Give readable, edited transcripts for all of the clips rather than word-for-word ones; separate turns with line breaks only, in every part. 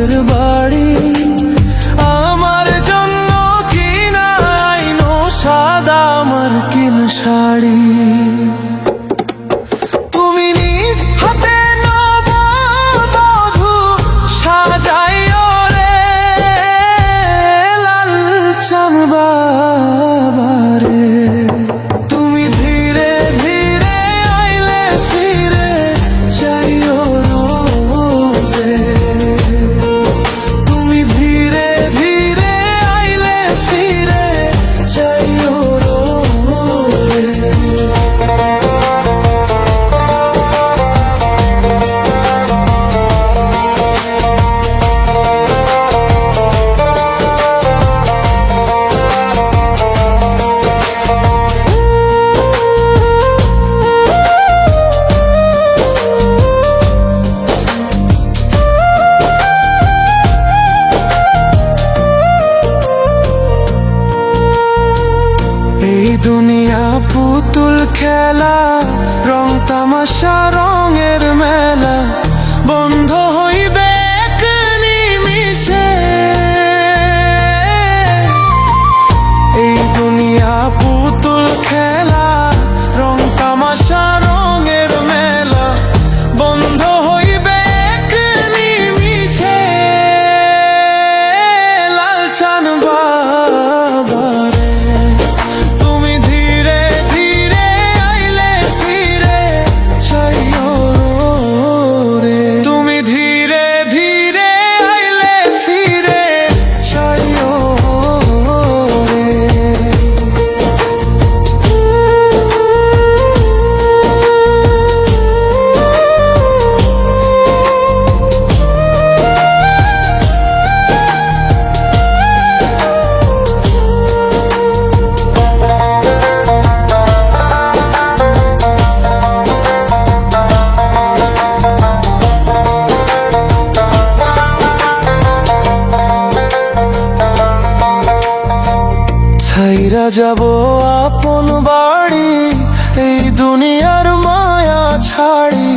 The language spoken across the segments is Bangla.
আমাদের বাড়ি, আমার জন্য কিনা আইনো সাদা মার্কিন শাড়ি। তুমি নিজ হাতে নববধূ সাজাইও রে লাল চাঁদ বাবারে। তুমি ধীরে ধীরে আইলে ফিরে চাইও রে। তুমি ধীরে ধীরে আইলে ফিরে চাইও রে। এই দুনিয়া পুতুল খেলা, রং তামাশা রঙের মেলা, বন্ধ হইবে এক নিমিষে। এই দুনিয়া পুতুল খেলা, রং তামাশা রঙের মেলা, বন্ধ হইবে এক নিমিষে। লাল চাঁদ বাবারে, তুমি ধীরে ধীরে আইলে ফিরে চাইও রে। তুমি ধীরে ধীরে আইলে ফিরে চাইও রে। ছাইরা যাব আপন বাড়ি, এই দুনিয়ার মায়া ছাড়ি,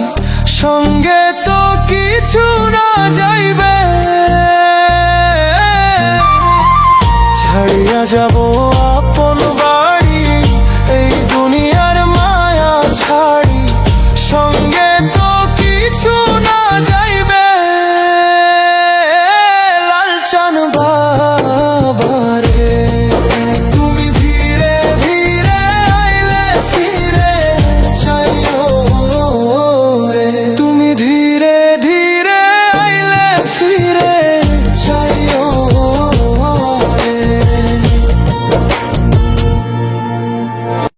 সঙ্গে তো কিছু না যাইবে। ছাড়িয়া যাব